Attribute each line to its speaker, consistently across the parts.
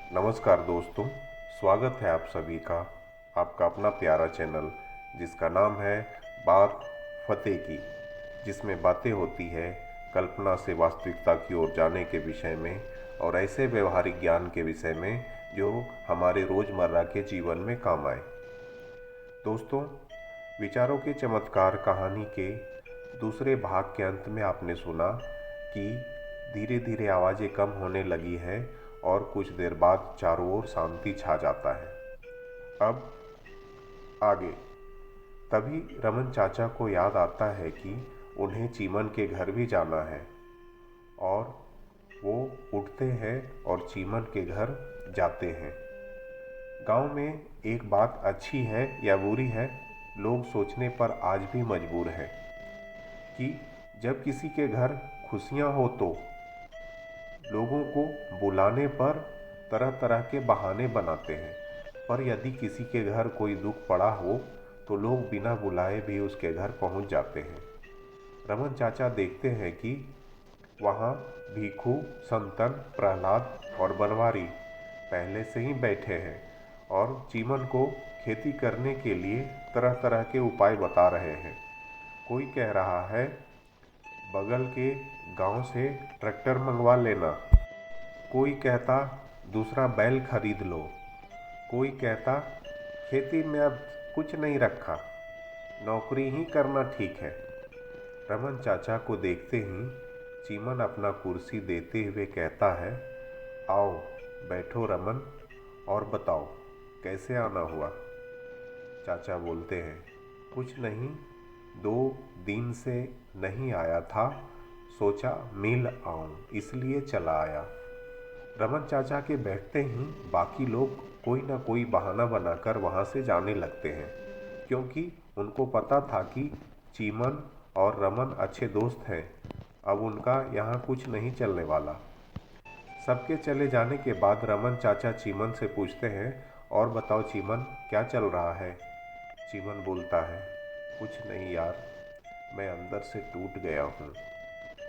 Speaker 1: नमस्कार दोस्तों, स्वागत है आप सभी का आपका अपना प्यारा चैनल जिसका नाम है बात फतेह की, जिसमें बातें होती है कल्पना से वास्तविकता की ओर जाने के विषय में और ऐसे व्यवहारिक ज्ञान के विषय में जो हमारे रोज़मर्रा के जीवन में काम आए। दोस्तों, विचारों के चमत्कार कहानी के दूसरे भाग के अंत में आपने सुना कि धीरे धीरे आवाज़ें कम होने लगी है और कुछ देर बाद चारों ओर शांति छा जाता है। अब आगे तभी रमन चाचा को याद आता है कि उन्हें चीमन के घर भी जाना है और वो उठते हैं और चीमन के घर जाते हैं। गांव में एक बात अच्छी है या बुरी है, लोग सोचने पर आज भी मजबूर हैं कि जब किसी के घर खुशियां हो तो लोगों को बुलाने पर तरह तरह के बहाने बनाते हैं, पर यदि किसी के घर कोई दुख पड़ा हो तो लोग बिना बुलाए भी उसके घर पहुंच जाते हैं। रमन चाचा देखते हैं कि वहाँ भीखू, संतन, प्रहलाद और बनवारी पहले से ही बैठे हैं और चीमन को खेती करने के लिए तरह तरह के उपाय बता रहे हैं। कोई कह रहा है बगल के गांव से ट्रैक्टर मंगवा लेना, कोई कहता दूसरा बैल खरीद लो, कोई कहता खेती में अब कुछ नहीं रखा, नौकरी ही करना ठीक है। रमन चाचा को देखते ही चीमन अपना कुर्सी देते हुए कहता है, आओ बैठो रमन, और बताओ कैसे आना हुआ। चाचा बोलते हैं, कुछ नहीं, 2 दिन से नहीं आया था, सोचा मिल आऊं इसलिए चला आया। रमन चाचा के बैठते ही बाकी लोग कोई ना कोई बहाना बनाकर वहां से जाने लगते हैं, क्योंकि उनको पता था कि चीमन और रमन अच्छे दोस्त हैं। अब उनका यहाँ कुछ नहीं चलने वाला। सबके चले जाने के बाद रमन चाचा चीमन से पूछते हैं, और बताओ चीमन, क्या चल रहा है। चीमन बोलता है, कुछ नहीं यार, मैं अंदर से टूट गया हूँ,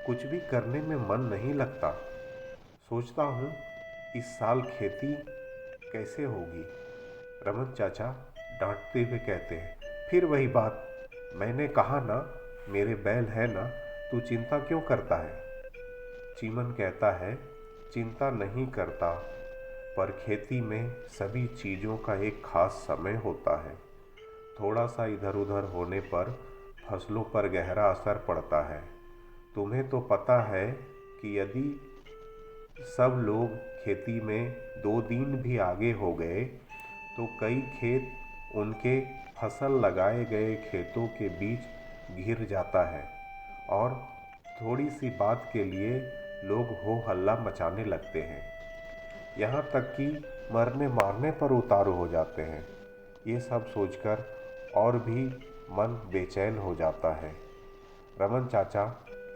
Speaker 1: कुछ भी करने में मन नहीं लगता। सोचता हूँ इस साल खेती कैसे होगी। रमन चाचा डांटते हुए कहते हैं, फिर वही बात, मैंने कहा ना मेरे बैल है ना, तू चिंता क्यों करता है। चीमन कहता है, चिंता नहीं करता, पर खेती में सभी चीज़ों का एक खास समय होता है। थोड़ा सा इधर उधर होने पर फसलों पर गहरा असर पड़ता है। तुम्हें तो पता है कि यदि सब लोग खेती में 2 दिन भी आगे हो गए तो कई खेत उनके फसल लगाए गए खेतों के बीच घिर जाता है और थोड़ी सी बात के लिए लोग हो हल्ला मचाने लगते हैं, यहाँ तक कि मरने मारने पर उतारू हो जाते हैं। ये सब सोचकर और भी मन बेचैन हो जाता है। रमन चाचा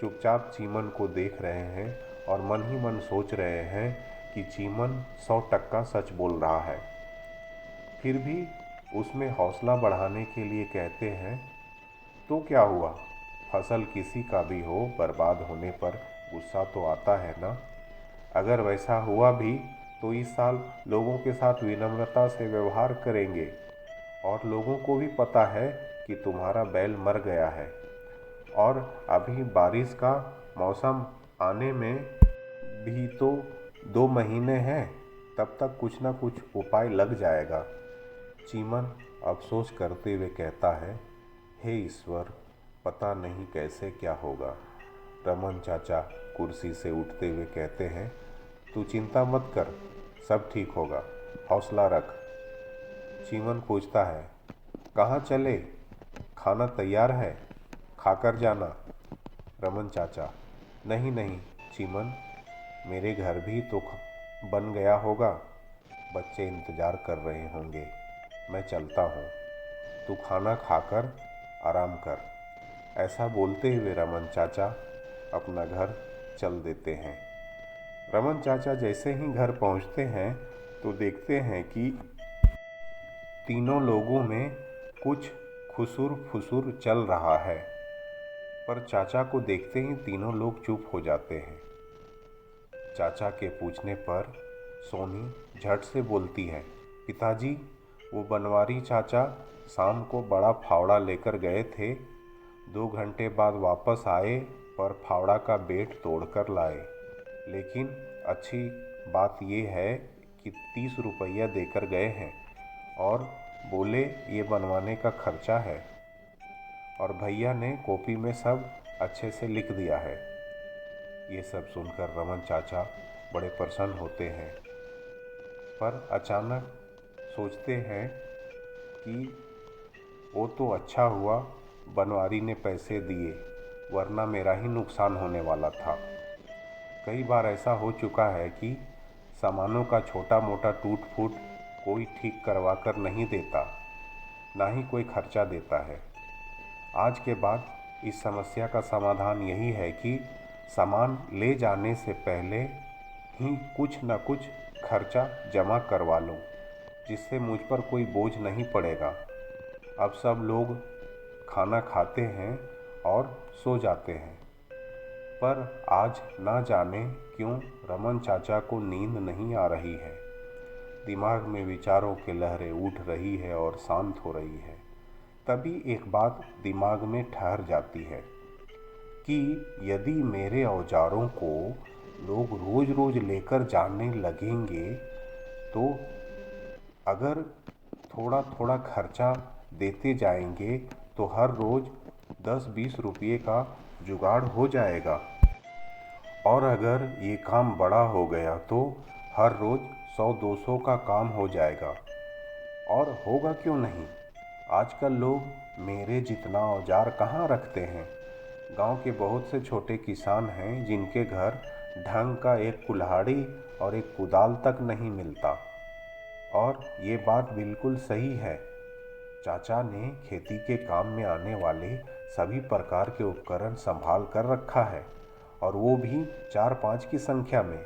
Speaker 1: चुपचाप चीमन को देख रहे हैं और मन ही मन सोच रहे हैं कि चीमन 100% सच बोल रहा है। फिर भी उसमें हौसला बढ़ाने के लिए कहते हैं, तो क्या हुआ, फसल किसी का भी हो, बर्बाद होने पर गुस्सा तो आता है ना। अगर वैसा हुआ भी तो इस साल लोगों के साथ विनम्रता से व्यवहार करेंगे और लोगों को भी पता है कि तुम्हारा बैल मर गया है और अभी बारिश का मौसम आने में भी तो 2 महीने हैं, तब तक कुछ ना कुछ उपाय लग जाएगा। चीमन अफसोस करते हुए कहता है, हे ईश्वर, पता नहीं कैसे क्या होगा। रमन चाचा कुर्सी से उठते हुए कहते हैं, तू चिंता मत कर, सब ठीक होगा, हौसला रख। चीमन पूछता है, कहाँ चले, खाना तैयार है, खाकर जाना। रमन चाचा, नहीं नहीं चीमन, मेरे घर भी तो बन गया होगा, बच्चे इंतज़ार कर रहे होंगे, मैं चलता हूँ, तू खाना खाकर आराम कर। ऐसा बोलते हुए रमन चाचा अपना घर चल देते हैं। रमन चाचा जैसे ही घर पहुँचते हैं तो देखते हैं कि तीनों लोगों में कुछ खुसुर फुसुर चल रहा है, पर चाचा को देखते ही तीनों लोग चुप हो जाते हैं। चाचा के पूछने पर सोनी झट से बोलती है, पिताजी, वो बनवारी चाचा शाम को बड़ा फावड़ा लेकर गए थे। 2 घंटे बाद वापस आए पर फावड़ा का बेट तोड़कर लाए। लेकिन अच्छी बात यह है कि 30 रुपया देकर गए हैं और बोले ये बनवाने का खर्चा है। और भैया ने कॉपी में सब अच्छे से लिख दिया है। ये सब सुनकर रमन चाचा बड़े प्रसन्न होते हैं, पर अचानक सोचते हैं कि वो तो अच्छा हुआ बनवारी ने पैसे दिए, वरना मेरा ही नुकसान होने वाला था। कई बार ऐसा हो चुका है कि सामानों का छोटा मोटा टूट फूट कोई ठीक करवा कर नहीं देता, ना ही कोई खर्चा देता है। आज के बाद इस समस्या का समाधान यही है कि सामान ले जाने से पहले ही कुछ न कुछ खर्चा जमा करवा लो, जिससे मुझ पर कोई बोझ नहीं पड़ेगा। अब सब लोग खाना खाते हैं और सो जाते हैं, पर आज ना जाने क्यों रमन चाचा को नींद नहीं आ रही है। दिमाग में विचारों की लहरें उठ रही है और शांत हो रही है। तभी एक बात दिमाग में ठहर जाती है कि यदि मेरे औजारों को लोग रोज रोज लेकर जाने लगेंगे तो अगर थोड़ा थोड़ा खर्चा देते जाएंगे तो हर रोज 10-20 रुपये का जुगाड़ हो जाएगा। और अगर ये काम बड़ा हो गया तो हर रोज 100-200 का काम हो जाएगा। और होगा क्यों नहीं। आजकल लोग मेरे जितना औजार कहाँ रखते हैं। गांव के बहुत से छोटे किसान हैं जिनके घर ढंग का एक कुल्हाड़ी और एक कुदाल तक नहीं मिलता। और ये बात बिल्कुल सही है। चाचा ने खेती के काम में आने वाले सभी प्रकार के उपकरण संभाल कर रखा है, और वो भी 4-5 की संख्या में।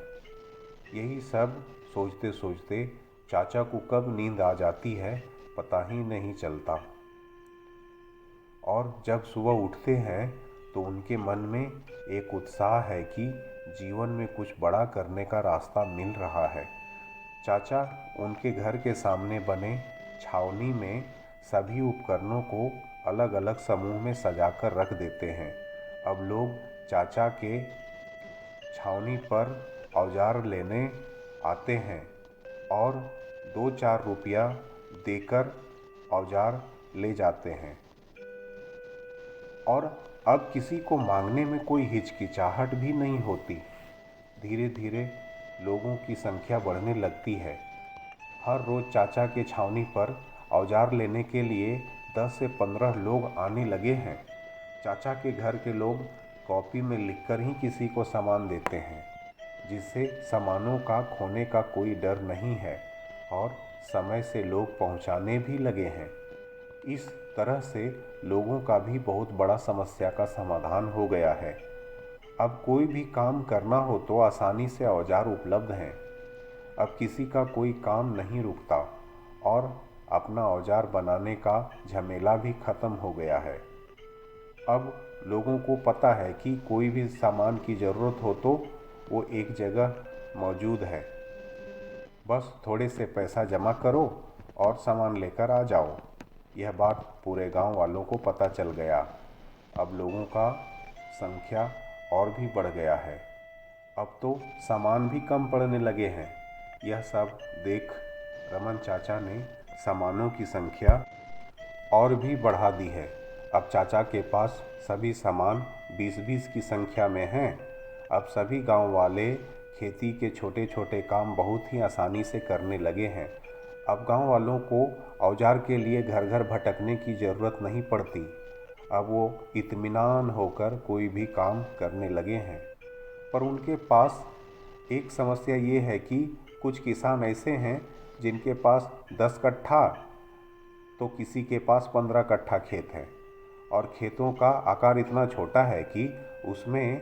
Speaker 1: यही सब सोचते सोचते चाचा को कब नींद आ जाती है पता ही नहीं चलता। और जब सुबह उठते हैं तो उनके मन में एक उत्साह है कि जीवन में कुछ बड़ा करने का रास्ता मिल रहा है। चाचा उनके घर के सामने बने छावनी में सभी उपकरणों को अलग अलग समूह में सजाकर रख देते हैं। अब लोग चाचा के छावनी पर औजार लेने आते हैं और 2-4 रुपया देकर औजार ले जाते हैं। और अब किसी को मांगने में कोई हिचकिचाहट भी नहीं होती। धीरे धीरे लोगों की संख्या बढ़ने लगती है। हर रोज़ चाचा के छावनी पर औजार लेने के लिए 10 से 15 लोग आने लगे हैं। चाचा के घर के लोग कॉपी में लिखकर ही किसी को सामान देते हैं, जिससे सामानों का खोने का कोई डर नहीं है और समय से लोग पहुंचाने भी लगे हैं। इस तरह से लोगों का भी बहुत बड़ा समस्या का समाधान हो गया है। अब कोई भी काम करना हो तो आसानी से औजार उपलब्ध हैं। अब किसी का कोई काम नहीं रुकता और अपना औजार बनाने का झमेला भी खत्म हो गया है। अब लोगों को पता है कि कोई भी सामान की ज़रूरत हो तो वो एक जगह मौजूद है। बस थोड़े से पैसा जमा करो और सामान लेकर आ जाओ। यह बात पूरे गांव वालों को पता चल गया। अब लोगों का संख्या और भी बढ़ गया है। अब तो सामान भी कम पड़ने लगे हैं। यह सब देख रमन चाचा ने सामानों की संख्या और भी बढ़ा दी है। अब चाचा के पास सभी सामान 20-20 की संख्या में हैं। अब सभी गांव वाले खेती के छोटे छोटे काम बहुत ही आसानी से करने लगे हैं। अब गांव वालों को औजार के लिए घर घर भटकने की ज़रूरत नहीं पड़ती। अब वो इत्मीनान होकर कोई भी काम करने लगे हैं। पर उनके पास एक समस्या ये है कि कुछ किसान ऐसे हैं जिनके पास 10 कट्ठा तो किसी के पास 15 कट्ठा खेत है, और खेतों का आकार इतना छोटा है कि उसमें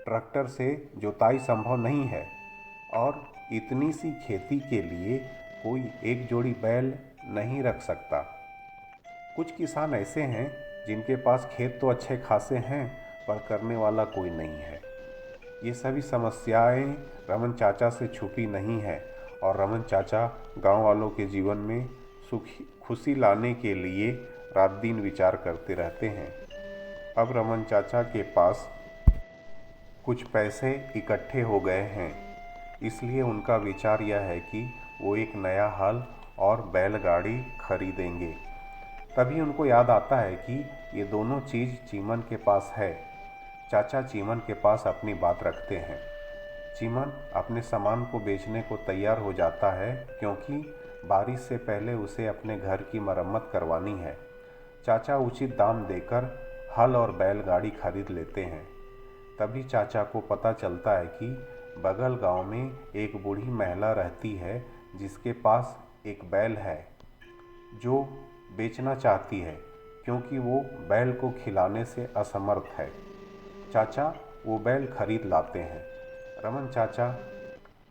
Speaker 1: ट्रैक्टर से जुताई संभव नहीं है। और इतनी सी खेती के लिए कोई एक जोड़ी बैल नहीं रख सकता। कुछ किसान ऐसे हैं जिनके पास खेत तो अच्छे खासे हैं पर करने वाला कोई नहीं है। ये सभी समस्याएं रमन चाचा से छुपी नहीं है और रमन चाचा गांव वालों के जीवन में खुशी लाने के लिए रात दिन विचार करते रहते हैं। अब रमन चाचा के पास कुछ पैसे इकट्ठे हो गए हैं, इसलिए उनका विचार यह है कि वो एक नया हल और बैलगाड़ी खरीदेंगे। तभी उनको याद आता है कि ये दोनों चीज़ चीमन के पास है। चाचा चीमन के पास अपनी बात रखते हैं। चीमन अपने सामान को बेचने को तैयार हो जाता है, क्योंकि बारिश से पहले उसे अपने घर की मरम्मत करवानी है। चाचा उचित दाम देकर हल और बैलगाड़ी खरीद लेते हैं। तभी चाचा को पता चलता है कि बगल गांव में एक बूढ़ी महिला रहती है, जिसके पास एक बैल है जो बेचना चाहती है, क्योंकि वो बैल को खिलाने से असमर्थ है। चाचा वो बैल खरीद लाते हैं। रमन चाचा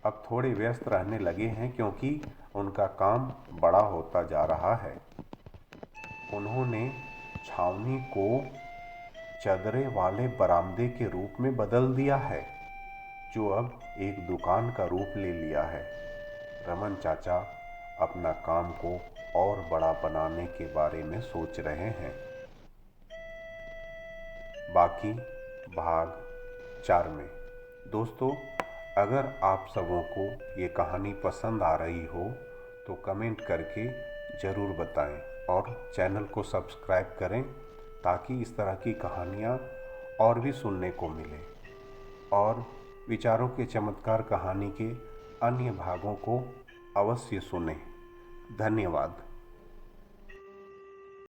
Speaker 1: अब थोड़े व्यस्त रहने लगे हैं, क्योंकि उनका काम बड़ा होता जा रहा है। उन्होंने छावनी को चदरे वाले बरामदे के रूप में बदल दिया है, जो अब एक दुकान का रूप ले लिया है। रमन चाचा अपना काम को और बड़ा बनाने के बारे में सोच रहे हैं। बाकी भाग 4 में। दोस्तों, अगर आप सबों को ये कहानी पसंद आ रही हो तो कमेंट करके ज़रूर बताएं और चैनल को सब्सक्राइब करें, ताकि इस तरह की कहानियाँ और भी सुनने को मिले। और विचारों के चमत्कार कहानी के अन्य भागों को अवश्य सुनें। धन्यवाद।